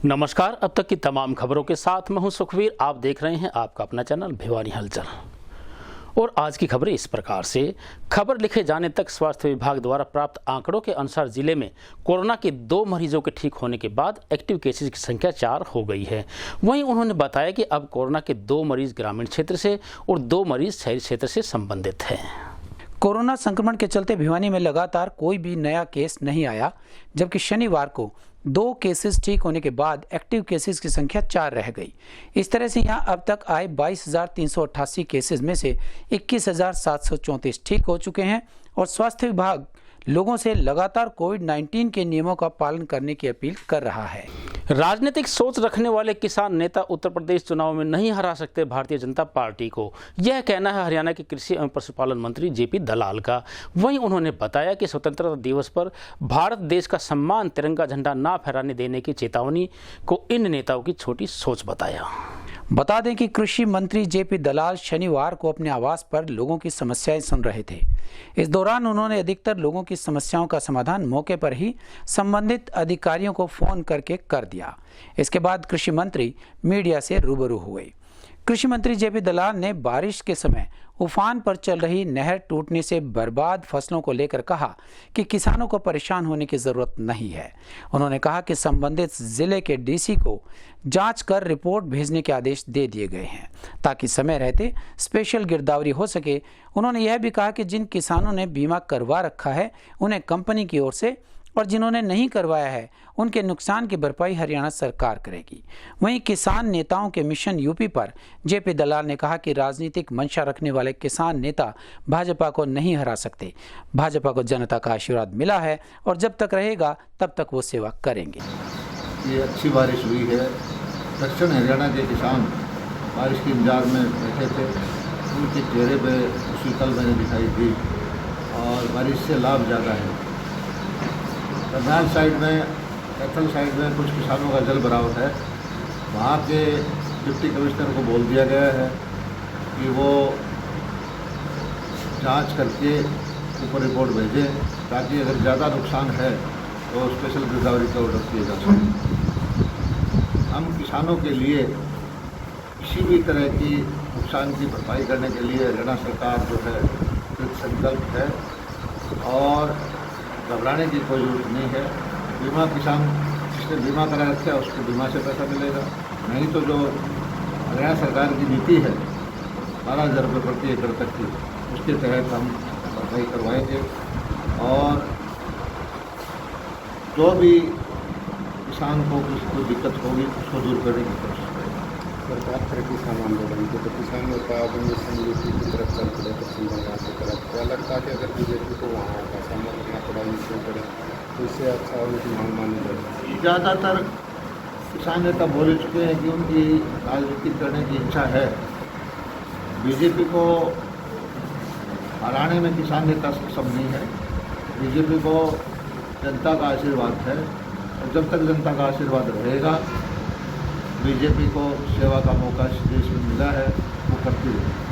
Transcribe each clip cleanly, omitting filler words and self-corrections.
नमस्कार। अब तक की तमाम खबरों के साथ मैं हूं सुखवीर। आप देख रहे हैं आपका अपना चैनल भिवानी हलचल। और आज की खबरें इस प्रकार से। खबर लिखे जाने तक स्वास्थ्य विभाग द्वारा प्राप्त आंकड़ों के अनुसार जिले में कोरोना के 2 मरीजों के ठीक होने के बाद एक्टिव केसेस की संख्या 4 हो गई है। वहीं उन्होंने बताया कि अब कोरोना के 2 मरीज ग्रामीण क्षेत्र से और 2 मरीज शहरी क्षेत्र से संबंधित हैं। कोरोना संक्रमण के चलते भिवानी में लगातार कोई भी नया केस नहीं आया, जबकि शनिवार को 2 केसेस ठीक होने के बाद एक्टिव केसेस की संख्या 4 रह गई। इस तरह से यहां अब तक आए 22,388 केसेस में से 21,734 ठीक हो चुके हैं और स्वास्थ्य विभाग लोगों से लगातार कोविड-19 के नियमों का पालन करने की अपील कर रहा है। राजनीतिक सोच रखने वाले किसान नेता उत्तर प्रदेश चुनाव में नहीं हरा सकते भारतीय जनता पार्टी को, यह कहना है हरियाणा के कृषि एवं पशुपालन मंत्री जेपी दलाल का। वहीं उन्होंने बताया कि स्वतंत्रता दिवस पर भारत देश का सम्मान तिरंगा झंडा ना फहराने देने की चेतावनी को इन नेताओं की छोटी सोच बताया। बता दें कि कृषि मंत्री जेपी दलाल शनिवार को अपने आवास पर लोगों की समस्याएं सुन रहे थे। इस दौरान उन्होंने अधिकतर लोगों की समस्याओं का समाधान मौके पर ही संबंधित अधिकारियों को फोन करके कर दिया। इसके बाद कृषि मंत्री मीडिया से रूबरू हुए। कृषि मंत्री जेपी दलाल ने बारिश के समय उफान पर चल रही नहर टूटने से बर्बाद फसलों को लेकर कहा कि किसानों को परेशान होने की जरूरत नहीं है। उन्होंने कहा कि संबंधित जिले के डीसी को जांच कर रिपोर्ट भेजने के आदेश दे दिए गए हैं ताकि समय रहते स्पेशल गिरदावरी हो सके। उन्होंने यह भी कहा कि जिन किसानों ने बीमा करवा रखा है उन्हें कंपनी की ओर से, और जिन्होंने नहीं करवाया है उनके नुकसान की भरपाई हरियाणा सरकार करेगी। वहीं किसान नेताओं के मिशन यूपी पर जेपी दलाल ने कहा कि राजनीतिक मंशा रखने वाले किसान नेता भाजपा को नहीं हरा सकते। भाजपा को जनता का आशीर्वाद मिला है और जब तक रहेगा तब तक वो सेवा करेंगे। ये अच्छी बारिश हुई है। दक्षिण हरियाणा के किसान बारिश के इंतजार में बैठे थे, उनके चेहरे पर खुशी कल मैंने दिखाई दी और बारिश से लाभ ज़्यादा है। करनाल साइड में, कैथल साइड में कुछ किसानों का जल भराव है। वहाँ के डिप्टी कमिश्नर को बोल दिया गया है कि वो जांच करके ऊपर रिपोर्ट भेजें ताकि अगर ज़्यादा नुकसान है तो स्पेशल गिरदावरी का ऑर्डर किया जा सके। हम किसानों के लिए किसी भी तरह की नुकसान की भरपाई करने के लिए हरियाणा सरकार जो है कृत संकल्प है और घबराने की कोई जरूरत नहीं है। बीमा किसान जिसने बीमा करा रखा है उसको बीमा से पैसा मिलेगा, नहीं तो जो हरियाणा सरकार की नीति है 12,000 रुपये प्रति एकड़ तक की, उसके तहत हम भरपाई करवाएंगे और जो भी किसान को कोई दिक्कत होगी उसको दूर करने की कोशिश करेंगे। सरकार पर किसान आंदोलन के तो किसानों का यूपी की तरफ चल पड़े पश्चिम बंगाल की तरफ, क्या लगता है कि अगर बीजेपी को वहाँ का सामना करना पड़ा क्यों करे तो इससे अच्छा उनकी मांग मानी जाए। ज़्यादातर किसान नेता बोल चुके हैं कि उनकी राजनीति करने की इच्छा है। बीजेपी को हराने में किसान नेता सक्षम नहीं है। बीजेपी को जनता का आशीर्वाद है और जब तक जनता का आशीर्वाद रहेगा बीजेपी को सेवा का मौका इस देश में मिला है, वो करती रहेगी।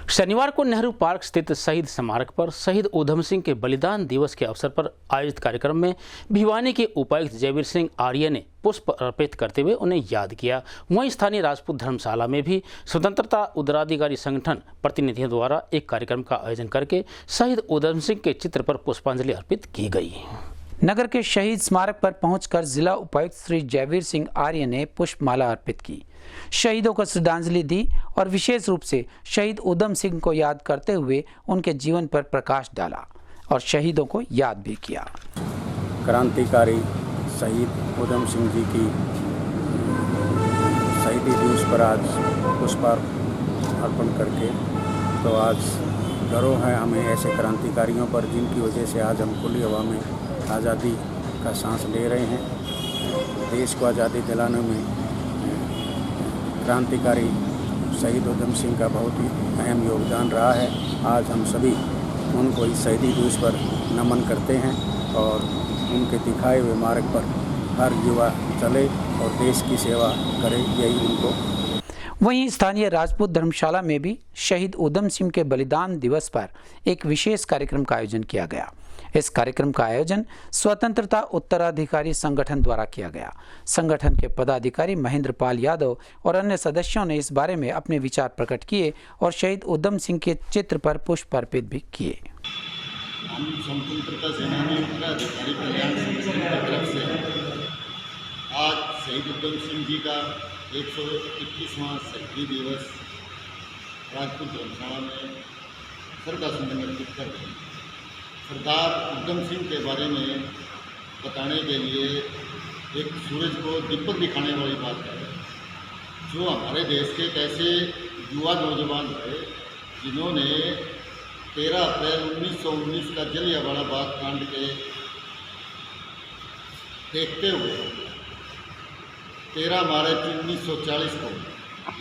शनिवार को नेहरू पार्क स्थित शहीद स्मारक पर शहीद उधम सिंह के बलिदान दिवस के अवसर पर आयोजित कार्यक्रम में भिवानी के उपायुक्त जयवीर सिंह आर्य ने पुष्प अर्पित करते हुए उन्हें याद किया। वहीं स्थानीय राजपूत धर्मशाला में भी स्वतंत्रता उत्तराधिकारी संगठन प्रतिनिधियों द्वारा एक कार्यक्रम का आयोजन करके शहीद उधम सिंह के चित्र पर पुष्पांजलि अर्पित की गई। नगर के शहीद स्मारक पर पहुंचकर जिला उपायुक्त श्री जयवीर सिंह आर्य ने पुष्पमाला अर्पित की, शहीदों को श्रद्धांजलि दी और विशेष रूप से शहीद उधम सिंह को याद करते हुए उनके जीवन पर प्रकाश डाला और शहीदों को याद भी किया। क्रांतिकारी शहीद उधम सिंह जी की शहीदी दिवस पर आज पुष्पार्पण करके तो आज गर्व है हमें ऐसे क्रांतिकारियों पर जिनकी वजह से आज हम खुली हवा में आज़ादी का सांस ले रहे हैं। देश को आज़ादी दिलाने में क्रांतिकारी शहीद उधम सिंह का बहुत ही अहम योगदान रहा है। आज हम सभी उनको इस शहीदी दिवस पर नमन करते हैं और उनके दिखाए हुए मार्ग पर हर युवा चले और देश की सेवा करे, यही उनको। वहीं स्थानीय राजपूत धर्मशाला में भी शहीद उधम सिंह के बलिदान दिवस पर एक विशेष कार्यक्रम का आयोजन किया गया। इस कार्यक्रम का आयोजन स्वतंत्रता उत्तराधिकारी संगठन द्वारा किया गया। संगठन के पदाधिकारी महेंद्र पाल यादव और अन्य सदस्यों ने इस बारे में अपने विचार प्रकट किए और शहीद उधम सिंह के चित्र पर पुष्प अर्पित भी किए। हम स्वतंत्रता सेनानी उत्तराधिकारी कल्याण संगठन की तरफ से आज शहीद उधम सिंह जी का 121वां शहीदी दिवस राजपूत धर्मशाला में श्रद्धासुमन अर्पित कर रहे हैं। सरदार उधम सिंह के बारे में बताने के लिए एक सूरज को दीपक दिखाने वाली बात है, जो हमारे देश के एक ऐसे युवा नौजवान थे जिन्होंने 13 अप्रैल 1919 का जलियांवाला बाग कांड के देखते हुए 13 मार्च 1940 को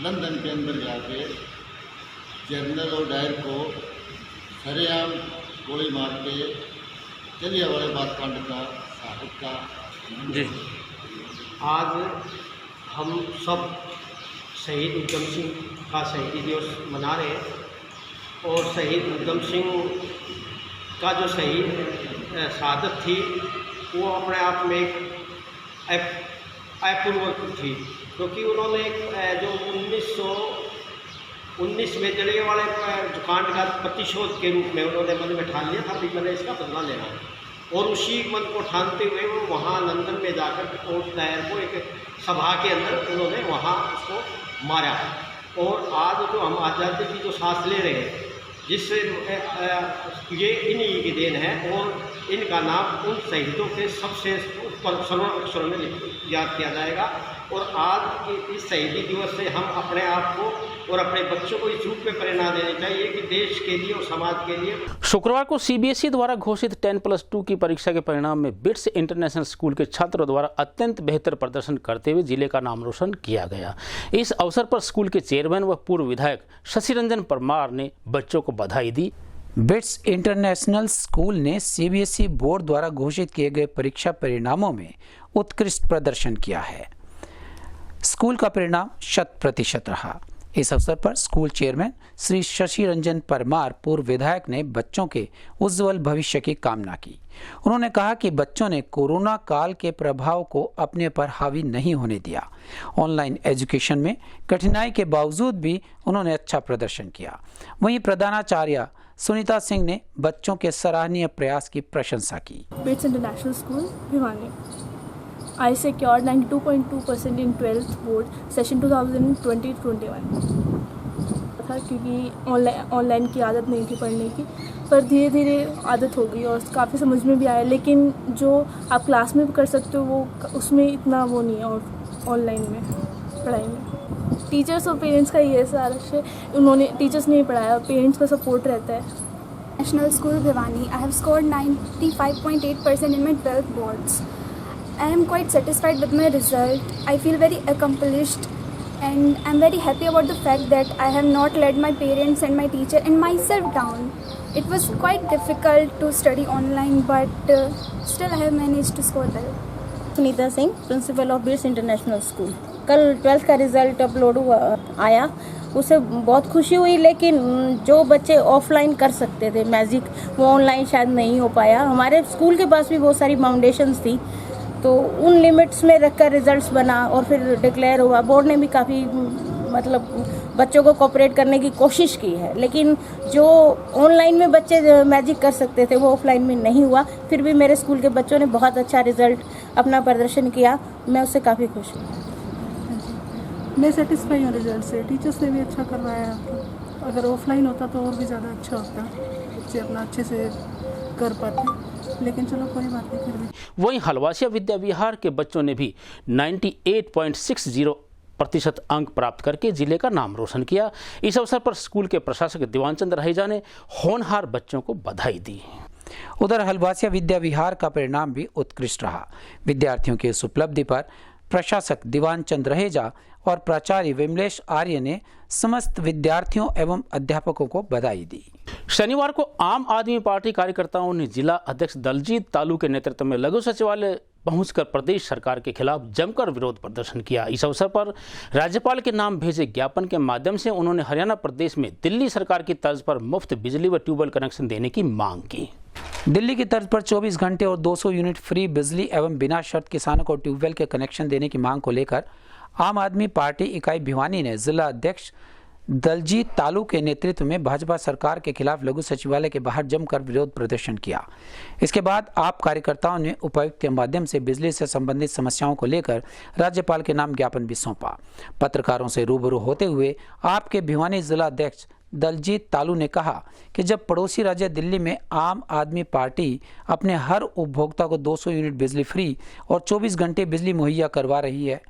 लंदन के अंदर जाके जनरल और डायर को सरेआम गोली मार के जलियांवाला बाग कांड का शहादत का जी। आज हम सब शहीद उधम सिंह का शहीदी दिवस मना रहे हैं और शहीद उधम सिंह का जो शहादत थी वो अपने आप में एक अपूर्व थी, क्योंकि उन्होंने जो 1919 में जलियांवाले कांड का प्रतिशोध के रूप में उन्होंने मन में ठान लिया था कि मैंने इसका बदला लेना है, और उसी मन को ठानते हुए वो वहाँ लंदन में जाकर कोर्ट दायर को एक सभा के अंदर उन्होंने वहाँ उसको मारा। और आज जो हम आज़ादी की जो सांस ले रहे हैं, जिससे ये इन्हीं की देन है और इनका नाम उन शहीदों के सबसे ऊपर स्वर्ण अक्षरों में याद किया जाएगा। और आज के इस शहीदी दिवस से हम अपने आप को और अपने बच्चों को इस रूप में प्रेरणा देनी चाहिए कि देश के लिए और समाज के लिए। शुक्रवार को सीबीएसई द्वारा घोषित 10+2 की परीक्षा के परिणाम में बिट्स इंटरनेशनल स्कूल के छात्रों द्वारा अत्यंत बेहतर प्रदर्शन करते हुए जिले का नाम रोशन किया गया। इस अवसर पर स्कूल के चेयरमैन व पूर्व विधायक शशि रंजन परमार ने बच्चों को बधाई दी। बिट्स इंटरनेशनल स्कूल ने सीबीएसई बोर्ड द्वारा घोषित किए गए परीक्षा परिणामों में उत्कृष्ट प्रदर्शन किया है। स्कूल का परिणाम 100% रहा। इस अवसर पर स्कूल चेयरमैन श्री शशि रंजन परमार पूर्व विधायक ने बच्चों के उज्जवल भविष्य की कामना की। उन्होंने कहा कि बच्चों ने कोरोना काल के प्रभाव को अपने पर हावी नहीं होने दिया। ऑनलाइन एजुकेशन में कठिनाई के बावजूद भी उन्होंने अच्छा प्रदर्शन किया। वहीं प्रधानाचार्य सुनीता सिंह ने बच्चों के सराहनीय प्रयास की प्रशंसा की। Bits international school Bhiwani. I secured 92.2% in 12th board session 2020-21 था, क्योंकि ऑनलाइन की आदत नहीं थी पढ़ने की, पर धीरे धीरे आदत हो गई और काफ़ी समझ में भी आया। लेकिन जो आप क्लास में कर सकते हो वो उसमें इतना वो नहीं है, और ऑनलाइन में पढ़ाई में टीचर्स और पेरेंट्स का ये सारा है, उन्होंने टीचर्स ने ही पढ़ाया, पेरेंट्स का सपोर्ट रहता है। National school Bhiwani. I have scored 95.8% in my 12th boards. I am quite satisfied with my result. I feel very accomplished and I am very happy about the fact that I have not let my parents and my teacher and myself down. It was quite difficult to study online, but still I have managed to score well. Sunita Singh, principle of bits international school. कल 12th का result upload आया, उसे बहुत खुशी हुई, लेकिन जो बच्चे ऑफलाइन कर सकते थे मैजिक, वो ऑनलाइन शायद नहीं हो पाया। हमारे स्कूल के पास भी बहुत सारी फाउंडेशंस थी, तो उन लिमिट्स में रखकर रिजल्ट्स बना और फिर डिक्लेयर हुआ। बोर्ड ने भी काफ़ी मतलब बच्चों को कोऑपरेट करने की कोशिश की है, लेकिन जो ऑनलाइन में बच्चे मैजिक कर सकते थे वो ऑफलाइन में नहीं हुआ। फिर भी मेरे स्कूल के बच्चों ने बहुत अच्छा रिजल्ट अपना प्रदर्शन किया, मैं उससे काफ़ी खुश हूँ। मैं सेटिस्फाई हूँ रिजल्ट से। टीचर्स ने भी अच्छा करवाया। अगर ऑफलाइन होता तो और भी ज़्यादा अच्छा होता, बच्चे अपना अच्छे से कर पाते, लेकिन चलो कोई बात नहीं। फिर भी वहीं हलवासिया विद्या विहार के बच्चों ने भी 98.60% अंक प्राप्त करके जिले का नाम रोशन किया। इस अवसर पर स्कूल के प्रशासक दीवान चंद रहेजा ने होनहार बच्चों को बधाई दी। उधर हलवासिया विद्या विहार का परिणाम भी उत्कृष्ट रहा। विद्यार्थियों की इस उपलब्धि पर प्रशासक दीवान चंद रहेजा और प्राचार्य विमलेश आर्य ने समस्त विद्यार्थियों एवं अध्यापकों को बधाई दी। शनिवार को आम आदमी पार्टी कार्यकर्ताओं ने जिला अध्यक्ष दलजीत तालू के नेतृत्व में लघु सचिवालय पहुंचकर प्रदेश सरकार के खिलाफ जमकर विरोध प्रदर्शन किया। इस अवसर पर राज्यपाल के नाम भेजे ज्ञापन के माध्यम से उन्होंने हरियाणा प्रदेश में दिल्ली सरकार की तर्ज पर मुफ्त बिजली व ट्यूबवेल कनेक्शन देने की मांग की। दिल्ली की तर्ज पर 24 घंटे और 200 यूनिट फ्री बिजली एवं बिना शर्त किसानों को ट्यूबवेल के कनेक्शन देने की मांग को लेकर आम आदमी पार्टी इकाई भिवानी ने जिला अध्यक्ष दलजीत तालू के नेतृत्व में भाजपा सरकार के खिलाफ लघु सचिवालय के बाहर जमकर विरोध प्रदर्शन किया। इसके बाद आप कार्यकर्ताओं ने उपायुक्त के माध्यम से बिजली से संबंधित समस्याओं को लेकर राज्यपाल के नाम ज्ञापन भी सौंपा। पत्रकारों से रूबरू होते हुए आपके भिवानी जिला अध्यक्ष दलजीत तालू ने कहा कि जब पड़ोसी राज्य दिल्ली में आम आदमी पार्टी अपने हर उपभोक्ता को 200 यूनिट बिजली फ्री और 24 घंटे बिजली मुहैया करवा रही है,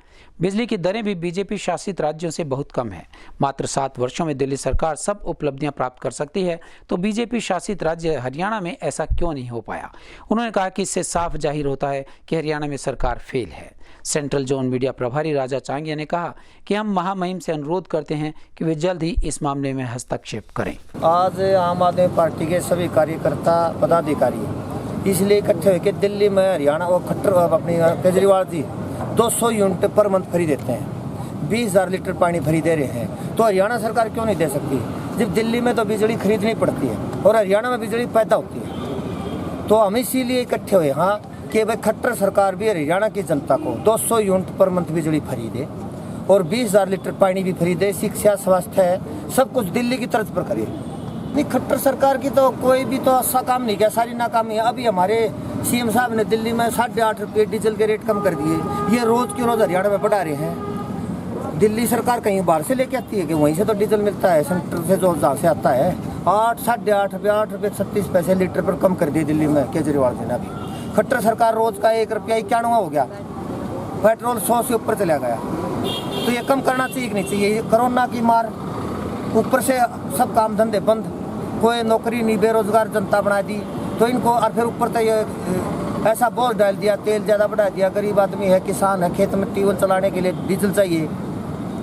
बिजली की दरें भी बीजेपी शासित राज्यों से बहुत कम है, मात्र 7 वर्षों में दिल्ली सरकार सब उपलब्धियां प्राप्त कर सकती है, तो बीजेपी शासित राज्य हरियाणा में ऐसा क्यों नहीं हो पाया। उन्होंने कहा कि इससे साफ जाहिर होता है कि हरियाणा में सरकार फेल है। सेंट्रल जोन मीडिया प्रभारी राजा चांगिया ने कहा कि हम महामहिम से अनुरोध करते हैं कि वे जल्द ही इस मामले में हस्तक्षेप करें। आज आम आदमी पार्टी के सभी कार्यकर्ता पदाधिकारी इसलिए इकट्ठे होकर दिल्ली में हरियाणा और खट्टर अपनी Kejriwal ji 200 unit per month free देते हैं, 20,000 लीटर पानी फ्री दे रहे हैं, तो हरियाणा सरकार क्यों नहीं दे सकती? जब दिल्ली में तो बिजली खरीदनी पड़ती है और हरियाणा में बिजली पैदा होती है, तो हम इसीलिए इकट्ठे हुए हाँ कि भाई खट्टर सरकार भी हरियाणा की जनता को 200 यूनिट पर मंथ बिजली फ्री दे और 20,000 लीटर पानी भी फ्री दे, शिक्षा स्वास्थ्य सब कुछ दिल्ली की तर्ज पर करे। नहीं, खट्टर सरकार की तो कोई भी तो अच्छा काम नहीं किया, सारी नाकामी है। अभी हमारे सीएम साहब ने दिल्ली में 8.5 रुपये डीजल के रेट कम कर दिए, ये रोज की रोज हरियाणा में बढ़ा रहे हैं। दिल्ली सरकार कहीं बाहर से लेके आती है कि वहीं से तो डीजल मिलता है, सेंटर से जो जहाँ से आता है। 8.5 रुपये 36 पैसे लीटर पर कम कर दिए दिल्ली में केजरीवाल जी ने। अभी खट्टर सरकार रोज का 1 रुपया 91 हो गया, पेट्रोल 100 से ऊपर चला गया, तो ये कम करना चाहिए कि नहीं चाहिए? कोरोना की मार, ऊपर से सब काम धंधे बंद, कोई नौकरी नहीं, बेरोजगार जनता बना दी, तो इनको और फिर ऊपर तो ये ऐसा बोझ डाल दिया, तेल ज़्यादा बढ़ा दिया। गरीब आदमी है, किसान है, खेत में ट्यूबवेल चलाने के लिए डीजल चाहिए,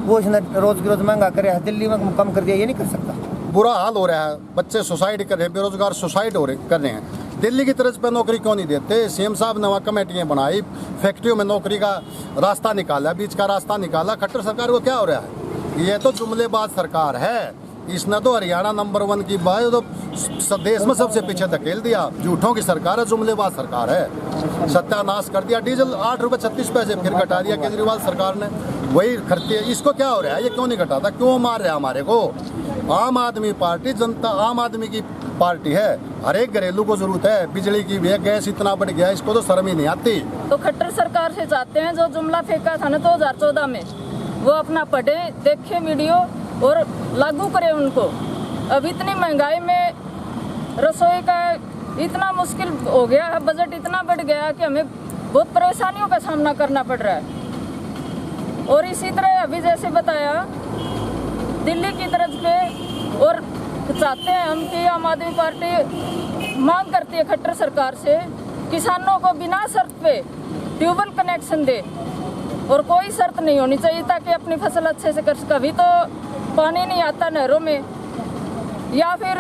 वो इसने रोज की रोज महंगा करे है। दिल्ली में कम कर दिया, ये नहीं कर सकता। बुरा हाल हो रहा है, बच्चे सुसाइड कर रहे हैं, बेरोजगार सुसाइड कर रहे हैं। दिल्ली की तरफ पे नौकरी क्यों नहीं देते? सीएम साहब ने वहाँ कमेटियाँ बनाई, फैक्ट्रियों में नौकरी का रास्ता निकाला, बीच का रास्ता निकाला। खट्टर सरकार को क्या हो रहा है? ये तो जुमलेबाज सरकार है। इसने तो हरियाणा नंबर 1 की बात तो देश में सबसे पीछे धकेल दिया। झूठों की सरकार है, जुमलेबाज सरकार है, सत्यानाश कर दिया। डीजल 8 रुपये 36 पैसे फिर घटा दिया केजरीवाल सरकार ने, वही खर्चे। इसको क्या हो रहा है? ये क्यों नहीं घटाता? क्यों मार रहा है हमारे को? आम आदमी पार्टी जनता आम आदमी की पार्टी है, हर एक घरेलू को जरूरत है बिजली की। गैस इतना बढ़ गया, इसको तो शर्म ही नहीं आती। तो खट्टर सरकार से चाहते हैं जो जुमला फेंका था ना 2014 में, वो अपना पढ़े, देखे वीडियो और लागू करें उनको। अब इतनी महंगाई में रसोई का इतना मुश्किल हो गया है, बजट इतना बढ़ गया कि हमें बहुत परेशानियों का सामना करना पड़ रहा है। और इसी तरह अभी जैसे बताया दिल्ली की तरफ पे, और चाहते हैं हम कि आम आदमी पार्टी मांग करती है खट्टर सरकार से किसानों को बिना शर्त पे ट्यूबवेल कनेक्शन दे, और कोई शर्त नहीं होनी चाहिए ताकि अपनी फसल अच्छे से कर सके। कभी तो पानी नहीं आता नहरों में, या फिर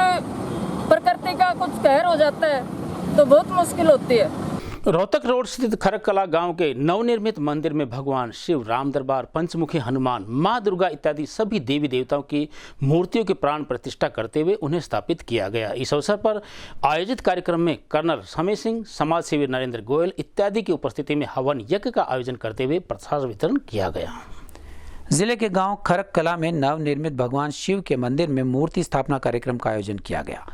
प्रकृति का कुछ कहर हो जाता है तो बहुत मुश्किल होती है। रोहतक रोड स्थित खरककला गांव के नवनिर्मित मंदिर में भगवान शिव, राम दरबार, पंचमुखी हनुमान, मां दुर्गा इत्यादि सभी देवी देवताओं की मूर्तियों की प्राण प्रतिष्ठा करते हुए उन्हें स्थापित किया गया। इस अवसर पर आयोजित कार्यक्रम में कर्नल समय सिंह, समाज सेवी नरेंद्र गोयल इत्यादि की उपस्थिति में हवन यज्ञ का आयोजन करते हुए प्रसाद वितरण किया गया। जिले के गांव खरककला में नवनिर्मित भगवान शिव के मंदिर में मूर्ति स्थापना कार्यक्रम का आयोजन किया गया।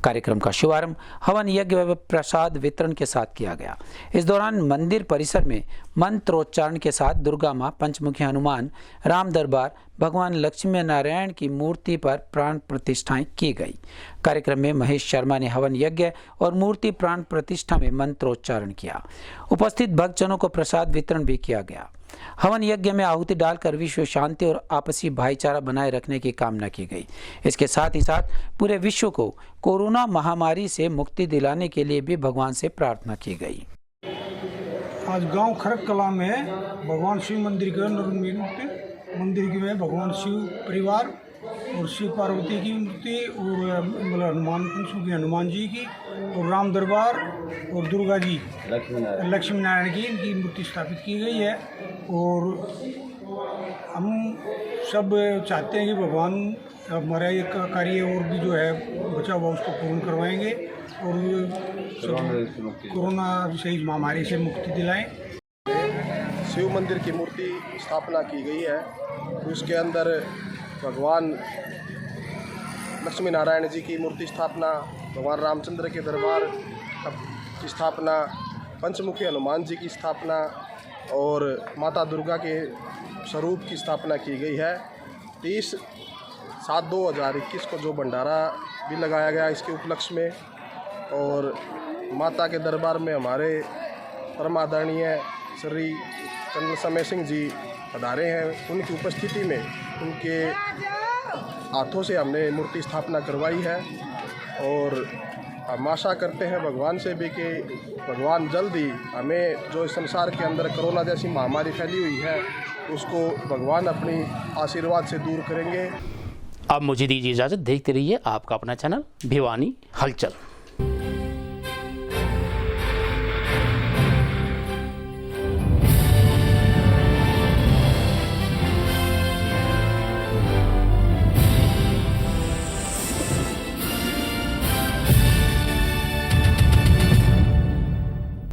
कार्यक्रम का शुभारंभ हवन यज्ञ व प्रसाद वितरण के साथ किया गया। इस दौरान मंदिर परिसर में मंत्रोच्चारण के साथ दुर्गा मां, पंचमुखी हनुमान, राम दरबार, भगवान लक्ष्मी नारायण की मूर्ति पर प्राण प्रतिष्ठाएं की गई। कार्यक्रम में महेश शर्मा ने हवन यज्ञ और मूर्ति प्राण प्रतिष्ठा में मंत्रोच्चारण किया। उपस्थित भक्तजनों को प्रसाद वितरण भी किया गया। हवन यज्ञ में आहुति डालकर विश्व शांति और आपसी भाईचारा बनाए रखने की कामना की गई। इसके साथ ही साथ पूरे विश्व को कोरोना महामारी से मुक्ति दिलाने के लिए भी भगवान से प्रार्थना की गई। आज गांव खरककला में भगवान शिव मंदिर का निर्मित मंदिर में भगवान शिव परिवार और शिव पार्वती की मूर्ति और हनुमान, पंचमुखी हनुमान जी की और राम दरबार और दुर्गा जी, लक्ष्मी नारायण की इनकी मूर्ति स्थापित की गई है। और हम सब चाहते हैं कि भगवान हमारा ये कार्य और भी जो है बचा हुआ उसको पूर्ण करवाएंगे और कोरोना से इस महामारी से मुक्ति दिलाएं। शिव मंदिर की मूर्ति स्थापना की गई है, उसके अंदर भगवान लक्ष्मी नारायण जी की मूर्ति स्थापना, भगवान रामचंद्र के दरबार की स्थापना, पंचमुखी हनुमान जी की स्थापना और माता दुर्गा के स्वरूप की स्थापना की गई है। 30/7/2021 को जो भंडारा भी लगाया गया इसके उपलक्ष्य में, और माता के दरबार में हमारे परम आदरणीय श्री चंद्र समय सिंह जी पधारे हैं। उनकी उपस्थिति में उनके हाथों से हमने मूर्ति स्थापना करवाई है और हम आशा करते हैं भगवान से भी कि भगवान जल्द ही हमें जो इस संसार के अंदर कोरोना जैसी महामारी फैली हुई है उसको भगवान अपनी आशीर्वाद से दूर करेंगे। अब मुझे दीजिए इजाज़त। देखते रहिए आपका अपना चैनल भिवानी हलचल।